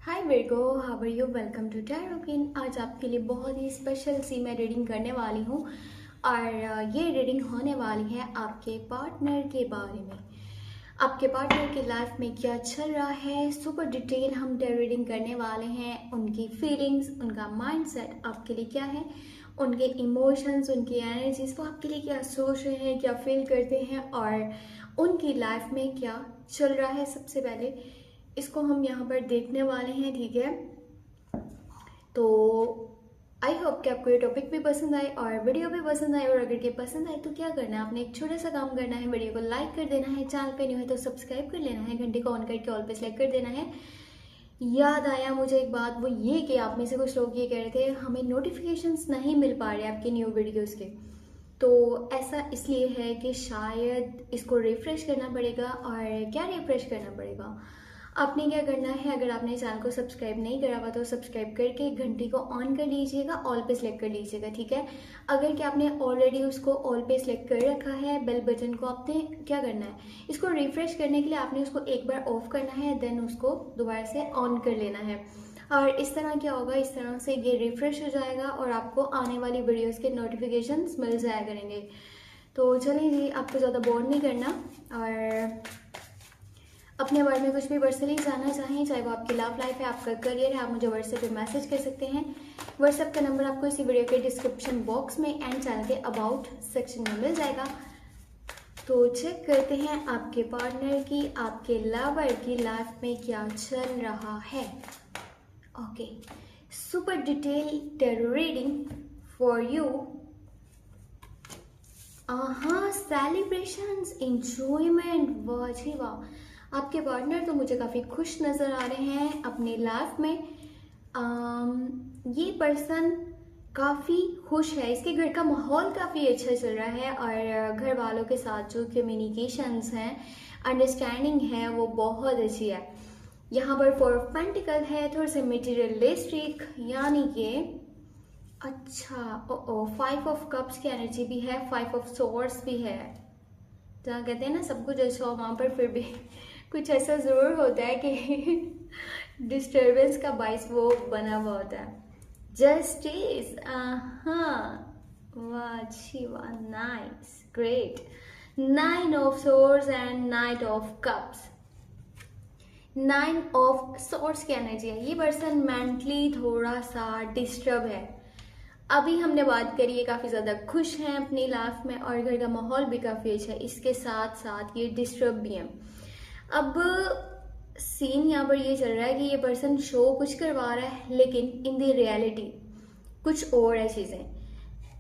Hi Virgo, how are you? Welcome to Tarokin. आज आपके लिए बहुत ही स्पेशल सी मैं रीडिंग करने वाली हूँ और ये रीडिंग होने वाली है आपके पार्टनर के बारे में। आपके पार्टनर की लाइफ में क्या चल रहा है, सुपर डिटेल हम टैरो रीडिंग करने वाले हैं। उनकी फीलिंग्स, उनका माइंडसेट आपके लिए क्या है, उनके इमोशंस, उनकी एनर्जीज, वो आपके लिए क्या सोच रहे हैं, क्या फील करते हैं और उनकी लाइफ में क्या चल रहा है। सबसे पहले इसको हम यहाँ पर देखने वाले हैं, ठीक है? तो आई होप कि आपको ये टॉपिक भी पसंद आए और वीडियो भी पसंद आए। और अगर ये पसंद आए तो क्या करना है, आपने एक छोटा सा काम करना है, वीडियो को लाइक कर देना है, चैनल पे न्यू है तो सब्सक्राइब कर लेना है, घंटे को ऑन करके ऑल पे सेलेक्ट कर देना है। याद आया मुझे एक बात, वो ये कि आप में से कुछ लोग ये कह रहे थे हमें नोटिफिकेशंस नहीं मिल पा रहे आपके न्यू वीडियोज़ के। तो ऐसा इसलिए है कि शायद इसको रिफ्रेश करना पड़ेगा। और क्या रिफ्रेश करना पड़ेगा, आपने क्या करना है, अगर आपने चैनल को सब्सक्राइब नहीं करा हुआ तो सब्सक्राइब करके घंटी को ऑन कर लीजिएगा, ऑल पे सिलेक्ट कर लीजिएगा, ठीक है? अगर क्या आपने ऑलरेडी उसको ऑल पे सिलेक्ट कर रखा है, बेल बटन को आपने क्या करना है, इसको रिफ्रेश करने के लिए आपने उसको एक बार ऑफ करना है, देन उसको दोबारा से ऑन कर लेना है। और इस तरह क्या होगा, इस तरह से ये रिफ्रेश हो जाएगा और आपको आने वाली वीडियोज़ के नोटिफिकेशंस मिल जाया करेंगे। तो चलिए जी, आपको ज़्यादा बोर नहीं करना और अपने बारे में कुछ भी पर्सनली जानना चाहें, चाहे वो आपकी लव लाइफ है, आपका करियर है, आप मुझे व्हाट्सएप पे मैसेज कर सकते हैं। व्हाट्सएप का नंबर आपको इसी वीडियो के डिस्क्रिप्शन बॉक्स में एंड चैनल के अबाउट सेक्शन में मिल जाएगा। तो चेक करते हैं आपके पार्टनर की, आपके लवर की लाइफ में क्या चल रहा है। Okay, super detail tarot reading for you. हाँ, सेलिब्रेशंस, एंजॉयमेंट, वाह जी वाह। आपके पार्टनर तो मुझे काफ़ी खुश नज़र आ रहे हैं अपनी लाइफ में। ये पर्सन काफ़ी खुश है, इसके घर का माहौल काफ़ी अच्छा चल रहा है और घर वालों के साथ जो कम्युनिकेशंस हैं, अंडरस्टैंडिंग है, वो बहुत अच्छी है। यहाँ पर 4 ऑफ पेंटिकल है, थोड़ा सा मटेरियलिस्टिक, यानी कि अच्छा, ओ 5 ऑफ कप्स की एनर्जी भी है, 5 ऑफ सोर्ड्स भी है। जहाँ कहते हैं ना सब कुछ अच्छा हो, वहाँ पर फिर भी कुछ ऐसा ज़रूर होता है कि डिस्टर्बेंस का बाइस वो बना हुआ होता है। जस्टिस, हाँ, वाह अच्छी, वाह, nice, great. 9 of swords and night of cups. 9 of swords की एनर्जी है। ये पर्सन मेंटली थोड़ा सा डिस्टर्ब है। अभी हमने बात करी है, काफ़ी ज़्यादा खुश हैं अपनी लाइफ में और घर का माहौल भी काफ़ी अच्छा है, इसके साथ साथ ये डिस्टर्ब भी हैं। अब सीन यहाँ पर ये चल रहा है कि ये पर्सन शो कुछ करवा रहा है, लेकिन इन दी रियलिटी कुछ और है चीज़ें।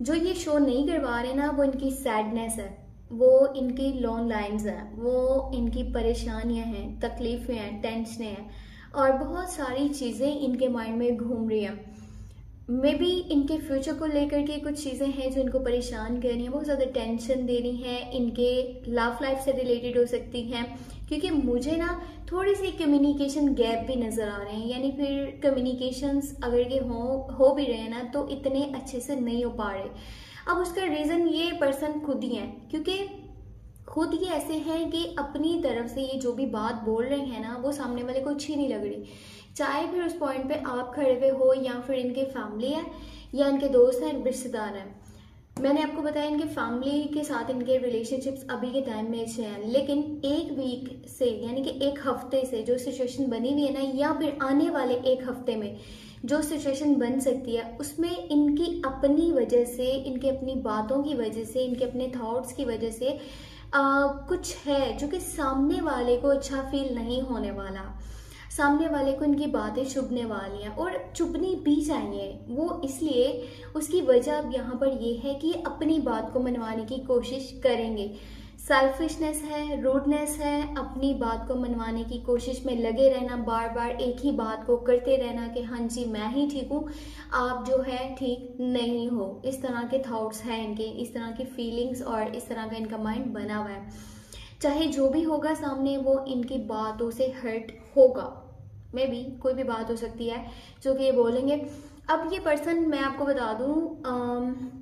जो ये शो नहीं करवा रहे ना, वो इनकी सैडनेस है, वो इनकी लॉन्ग लाइन्स हैं, वो इनकी परेशानियां हैं, तकलीफ़ें हैं, टेंशनें हैं और बहुत सारी चीज़ें इनके माइंड में घूम रही हैं। मे बी इनके फ्यूचर को लेकर के कुछ चीज़ें हैं जो इनको परेशान कर रही हैं, बहुत ज़्यादा टेंशन दे रही हैं, इनके लव लाइफ से रिलेटेड हो सकती हैं। क्योंकि मुझे ना थोड़ी सी कम्युनिकेशन गैप भी नज़र आ रहे हैं, यानी फिर कम्युनिकेशंस अगर ये हो भी रहे हैं ना तो इतने अच्छे से नहीं हो पा रहे। अब उसका रीज़न ये पर्सन खुद ही है, क्योंकि खुद ही ऐसे हैं कि अपनी तरफ से ये जो भी बात बोल रहे हैं ना, वो सामने वाले को अच्छी नहीं लग रही। चाहे फिर उस पॉइंट पे आप खड़े हुए हो या फिर इनके फैमिली है या इनके दोस्त हैं, रिश्तेदार हैं। मैंने आपको बताया इनके फैमिली के साथ इनके रिलेशनशिप्स अभी के टाइम में अच्छे हैं, लेकिन एक वीक से यानी कि एक हफ्ते से जो सिचुएशन बनी हुई है ना, या फिर आने वाले एक हफ्ते में जो सिचुएशन बन सकती है, उसमें इनकी अपनी वजह से, इनके अपनी बातों की वजह से, इनके अपने थॉट्स की वजह से कुछ है जो कि सामने वाले को अच्छा फील नहीं होने वाला। सामने वाले को इनकी बातें चुभने वाली हैं और चुभनी भी चाहिए। वो इसलिए उसकी वजह अब यहाँ पर ये है कि अपनी बात को मनवाने की कोशिश करेंगे। सेल्फिशनेस है, रूडनेस है, अपनी बात को मनवाने की कोशिश में लगे रहना, बार बार एक ही बात को करते रहना कि हाँ जी मैं ही ठीक हूँ, आप जो है ठीक नहीं हो। इस तरह के थॉट्स हैं इनके, इस तरह की फीलिंग्स और इस तरह का इनका माइंड बना हुआ है। चाहे जो भी होगा सामने, वो इनकी बातों से हर्ट होगा। मे बी कोई भी बात हो सकती है जो कि ये बोलेंगे। अब ये पर्सन, मैं आपको बता दूँ,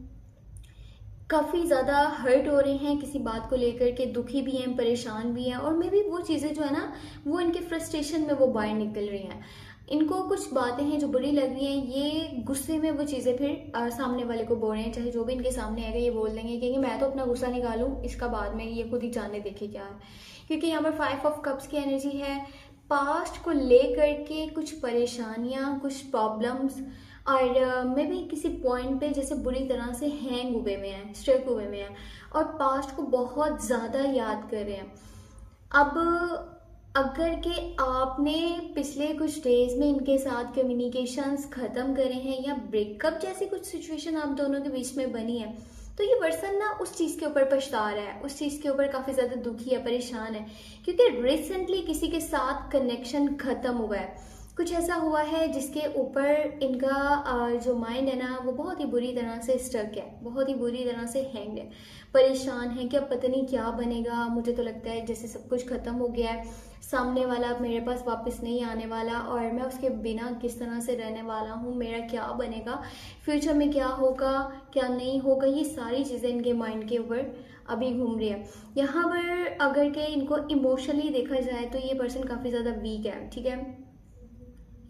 काफ़ी ज़्यादा हर्ट हो रहे हैं किसी बात को लेकर के, दुखी भी हैं, परेशान भी हैं और मे बी वो चीज़ें जो है ना, वो इनके फ्रस्ट्रेशन में वो बाहर निकल रही हैं। इनको कुछ बातें हैं जो बुरी लग रही हैं, ये गुस्से में वो चीज़ें फिर सामने वाले को बोल रहे हैं, चाहे जो भी इनके सामने आएगा ये बोल देंगे कि मैं तो अपना गुस्सा निकालूं, इसका बाद में ये खुद ही जाने देखे क्या है। क्योंकि यहाँ पर 5 ऑफ कप्स की एनर्जी है। पास्ट को लेकर के कुछ परेशानियां, कुछ प्रॉब्लम्स, और मे भी किसी पॉइंट पे जैसे बुरी तरह से हैंग हुए में हैं, स्ट्रक हुए में हैं, और पास्ट को बहुत ज़्यादा याद कर रहे हैं। अब अगर कि आपने पिछले कुछ डेज में इनके साथ कम्युनिकेशंस ख़त्म करे हैं या ब्रेकअप जैसी कुछ सिचुएशन आप दोनों के बीच में बनी है, तो ये पर्सन ना उस चीज़ के ऊपर पछता रहा है, उस चीज़ के ऊपर काफ़ी ज़्यादा दुखी है, परेशान है, क्योंकि रिसेंटली किसी के साथ कनेक्शन ख़त्म हुआ है। कुछ ऐसा हुआ है जिसके ऊपर इनका जो माइंड है ना वो बहुत ही बुरी तरह से स्टक है, बहुत ही बुरी तरह से हैंग है, परेशान है कि अब पता नहीं क्या बनेगा। मुझे तो लगता है जैसे सब कुछ ख़त्म हो गया है, सामने वाला मेरे पास वापस नहीं आने वाला, और मैं उसके बिना किस तरह से रहने वाला हूँ, मेरा क्या बनेगा, फ्यूचर में क्या होगा क्या नहीं होगा, ये सारी चीज़ें इनके माइंड के ऊपर अभी घूम रही है। यहाँ पर अगर के इनको इमोशनली देखा जाए तो ये पर्सन काफ़ी ज़्यादा वीक है, ठीक है।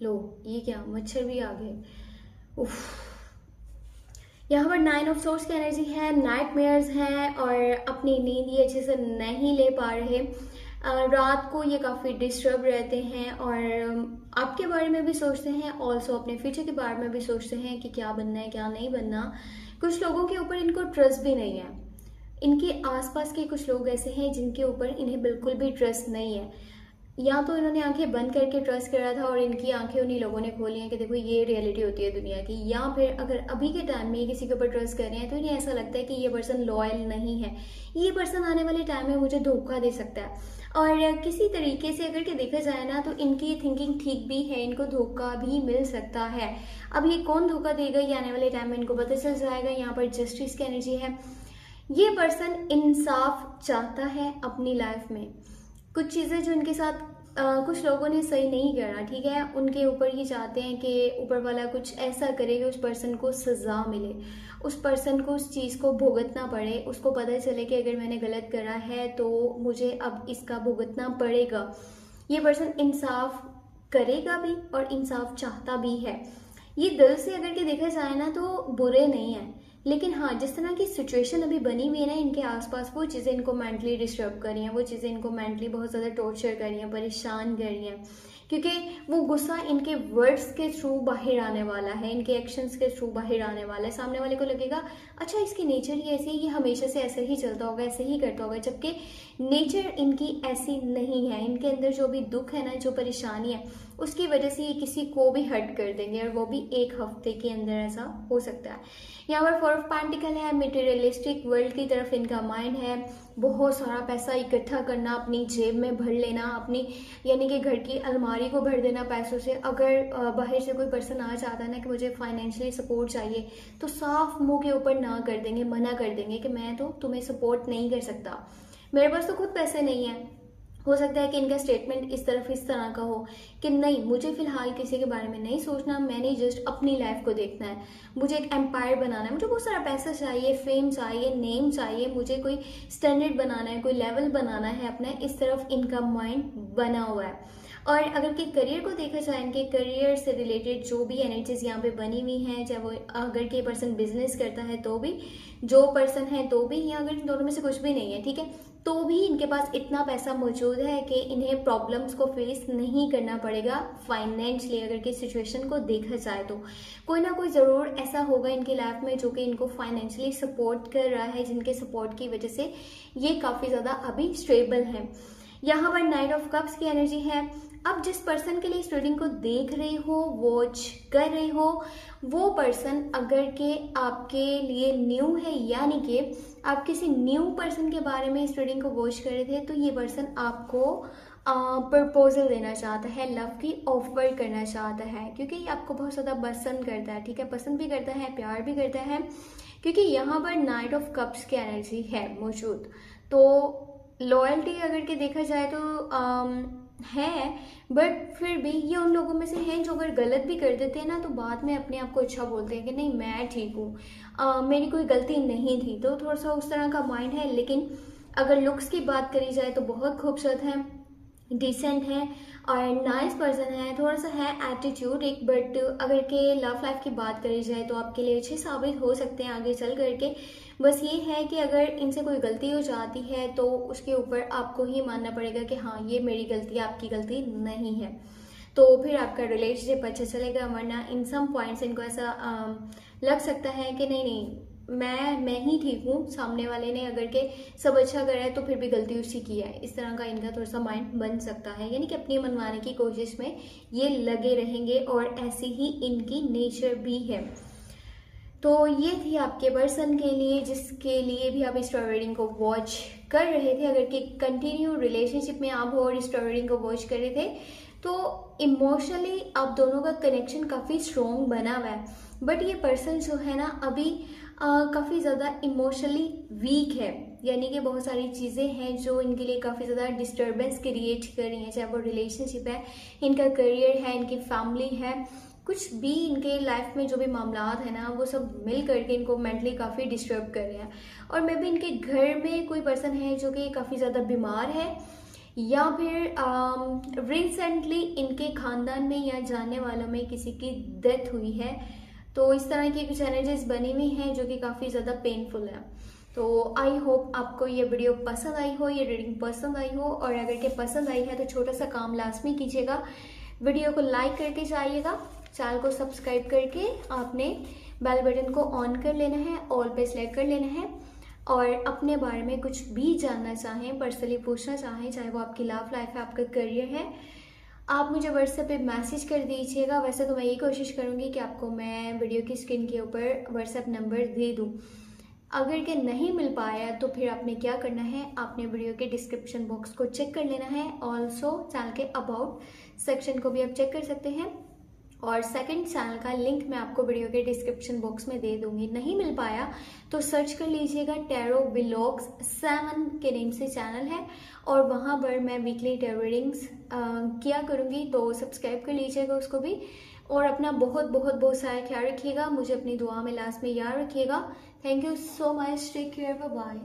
लो ये क्या, मच्छर भी आ गए, उफ। यहाँ पर 9 ऑफ सोर्स की एनर्जी है, नाइटमेयर्स हैं, और अपनी नींद ये अच्छे से नहीं ले पा रहे। रात को ये काफ़ी डिस्टर्ब रहते हैं और आपके बारे में भी सोचते हैं, ऑल्सो अपने फ्यूचर के बारे में भी सोचते हैं कि क्या बनना है क्या नहीं बनना। कुछ लोगों के ऊपर इनको ट्रस्ट भी नहीं है। इनके आसपास के कुछ लोग ऐसे हैं जिनके ऊपर इन्हें बिल्कुल भी ट्रस्ट नहीं है। या तो इन्होंने आंखें बंद करके ट्रस्ट करा था और इनकी आंखें उन्हीं लोगों ने खोली हैं कि देखो ये रियलिटी होती है दुनिया की, या फिर अगर अभी के टाइम में ये किसी के ऊपर ट्रस्ट कर रहे हैं तो इन्हें ऐसा लगता है कि ये पर्सन लॉयल नहीं है, ये पर्सन आने वाले टाइम में मुझे धोखा दे सकता है। और किसी तरीके से अगर के देखा जाए ना तो इनकी थिंकिंग ठीक भी है, इनको धोखा भी मिल सकता है। अब ये कौन धोखा देगा ये आने वाले टाइम में इनको पता चल जाएगा। यहाँ पर जस्टिस की एनर्जी है। ये पर्सन इंसाफ चाहता है अपनी लाइफ में। कुछ चीज़ें जो इनके साथ कुछ लोगों ने सही नहीं करा, ठीक है, उनके ऊपर ये चाहते हैं कि ऊपर वाला कुछ ऐसा करे कि उस पर्सन को सज़ा मिले, उस पर्सन को उस चीज़ को भुगतना पड़े, उसको पता चले कि अगर मैंने गलत करा है तो मुझे अब इसका भुगतना पड़ेगा। ये पर्सन इंसाफ करेगा भी और इंसाफ चाहता भी है। ये दिल से अगर के देखा जाए ना तो बुरे नहीं है, लेकिन हाँ जिस तरह की सिचुएशन अभी बनी हुई है ना इनके आसपास, वो चीज़ें इनको मेंटली डिस्टर्ब कर रही हैं, वो चीज़ें इनको मेंटली बहुत ज़्यादा टॉर्चर कर रही हैं, परेशान कर रही हैं, क्योंकि वो गुस्सा इनके वर्ड्स के थ्रू बाहर आने वाला है, इनके एक्शंस के थ्रू बाहर आने वाला है। सामने वाले को लगेगा अच्छा इसकी नेचर ही ऐसी है, ये हमेशा से ऐसे ही चलता होगा, ऐसे ही करता होगा, जबकि नेचर इनकी ऐसी नहीं है। इनके अंदर जो भी दुख है ना, जो परेशानी है, उसकी वजह से ये किसी को भी हर्ट कर देंगे, और वो भी 1 हफ्ते के अंदर ऐसा हो सकता है। यहाँ पर 4 ऑफ पेंटिकल है। मटेरियलिस्टिक वर्ल्ड की तरफ इनका माइंड है। बहुत सारा पैसा इकट्ठा करना, अपनी जेब में भर लेना, अपनी यानी कि घर की अलमारी को भर देना पैसों से। अगर बाहर से कोई पर्सन आ जाता है ना कि मुझे फाइनेंशियली सपोर्ट चाहिए, तो साफ मुंह के ऊपर ना कर देंगे, मना कर देंगे कि मैं तो तुम्हें सपोर्ट नहीं कर सकता, मेरे पास तो खुद पैसे नहीं है। हो सकता है कि इनका स्टेटमेंट इस तरह का हो कि नहीं, मुझे फिलहाल किसी के बारे में नहीं सोचना, मैंने जस्ट अपनी लाइफ को देखना है, मुझे एक एम्पायर बनाना है, मुझे बहुत सारा पैसा चाहिए, फेम चाहिए, नेम चाहिए, मुझे कोई स्टैंडर्ड बनाना है, कोई लेवल बनाना है अपना। इस तरफ इनका माइंड बना हुआ है। और अगर कि करियर को देखा जाए, इनके करियर से रिलेटेड जो भी एनर्जीज यहाँ पे बनी हुई हैं, चाहे वो अगर के पर्सन बिजनेस करता है तो भी, जो पर्सन है तो भी, या अगर इन दोनों में से कुछ भी नहीं है, ठीक है, तो भी इनके पास इतना पैसा मौजूद है कि इन्हें प्रॉब्लम्स को फेस नहीं करना पड़ेगा फाइनेंशियली। अगर की सिचुएशन को देखा जाए तो कोई ना कोई ज़रूर ऐसा होगा इनकी लाइफ में जो कि इनको फाइनेंशियली सपोर्ट कर रहा है, जिनके सपोर्ट की वजह से ये काफ़ी ज़्यादा अभी स्टेबल है। यहाँ पर 9 ऑफ कप्स की एनर्जी है। अब जिस पर्सन के लिए इस रीडिंग को देख रहे हो, वॉच कर रहे हो, वो पर्सन अगर के आपके लिए न्यू है, यानी कि आप किसी न्यू पर्सन के बारे में इस रीडिंग को वॉच कर रहे थे, तो ये पर्सन आपको प्रपोजल देना चाहता है, लव की ऑफर करना चाहता है, क्योंकि ये आपको बहुत ज़्यादा पसंद करता है, ठीक है, पसंद भी करता है, प्यार भी करता है, क्योंकि यहाँ पर 9 ऑफ कप्स की एनर्जी है मौजूद। तो लॉयल्टी अगर के देखा जाए तो है, बट फिर भी ये उन लोगों में से हैं जो अगर गलत भी कर देते हैं ना तो बाद में अपने आप को अच्छा बोलते हैं कि नहीं मैं ठीक हूँ, मेरी कोई गलती नहीं थी। तो थोड़ा सा उस तरह का माइंड है। लेकिन अगर लुक्स की बात करी जाए तो बहुत खूबसूरत है, डिसेंट है, और नाइस पर्सन है, थोड़ा सा है एटीट्यूड एक, बट अगर के लव लाइफ की बात करी जाए तो आपके लिए अच्छे साबित हो सकते हैं आगे चल करके। बस ये है कि अगर इनसे कोई गलती हो जाती है तो उसके ऊपर आपको ही मानना पड़ेगा कि हाँ ये मेरी गलती है, आपकी गलती नहीं है, तो फिर आपका रिलेशनशिप अच्छा चलेगा। वरना इन सम पॉइंट्स इनको ऐसा लग सकता है कि नहीं नहीं मैं ही ठीक हूँ, सामने वाले ने अगर के सब अच्छा करा है तो फिर भी गलती उसी की है, इस तरह का इनका थोड़ा सा माइंड बन सकता है। यानी कि अपनी मनवाने की कोशिश में ये लगे रहेंगे और ऐसी ही इनकी नेचर भी है। तो ये थी आपके पर्सन के लिए, जिसके लिए भी आप स्टार रीडिंग को वॉच कर रहे थे। अगर कि कंटिन्यू रिलेशनशिप में आप हो और स्टार रीडिंग को वॉच कर रहे थे तो इमोशनली आप दोनों का कनेक्शन काफ़ी स्ट्रॉन्ग बना हुआ है, बट ये पर्सन जो है ना अभी काफ़ी ज़्यादा इमोशनली वीक है। यानी कि बहुत सारी चीज़ें हैं जो इनके लिए काफ़ी ज़्यादा डिस्टर्बेंस क्रिएट कर रही हैं, चाहे वो रिलेशनशिप है, इनका करियर है, इनकी फैमिली है, कुछ भी इनके लाइफ में जो भी मामला है ना वो सब मिल करके इनको मेंटली काफ़ी डिस्टर्ब कर रहे हैं। और मे बी इनके घर में कोई पर्सन है जो कि काफ़ी ज़्यादा बीमार है, या फिर रिसेंटली इनके खानदान में या जानने वालों में किसी की डेथ हुई है। तो इस तरह की कुछ एनर्जीज बनी हुई हैं जो कि काफ़ी ज़्यादा पेनफुल है। तो आई होप आपको ये वीडियो पसंद आई हो, ये रीडिंग पसंद आई हो, और अगर के पसंद आई है तो छोटा सा काम लाजमी कीजिएगा, वीडियो को लाइक करके जाइएगा, चैनल को सब्सक्राइब करके आपने बेल बटन को ऑन कर लेना है, ऑल पे सेलेक्ट कर लेना है। और अपने बारे में कुछ भी जानना चाहें, पर्सनली पूछना चाहें, चाहे वो आपकी लव लाइफ है, आपका करियर है, आप मुझे व्हाट्सएप पे मैसेज कर दीजिएगा। वैसे तो मैं यही कोशिश करूँगी कि आपको मैं वीडियो की स्क्रीन के ऊपर व्हाट्सएप नंबर दे दूँ। अगर के नहीं मिल पाया तो फिर आपने क्या करना है, आपने वीडियो के डिस्क्रिप्शन बॉक्स को चेक कर लेना है। ऑल्सो चैनल के अबाउट सेक्शन को भी आप चेक कर सकते हैं, और सेकंड चैनल का लिंक मैं आपको वीडियो के डिस्क्रिप्शन बॉक्स में दे दूंगी। नहीं मिल पाया तो सर्च कर लीजिएगा, टैरो व्लॉग्स 7 के नेम से चैनल है, और वहाँ पर मैं वीकली टैरो रीडिंग्स किया करूँगी, तो सब्सक्राइब कर लीजिएगा उसको भी। और अपना बहुत बहुत बहुत सारा ख्याल रखिएगा, मुझे अपनी दुआ में लास्ट में याद रखिएगा। Thank you so much, take care, bye bye.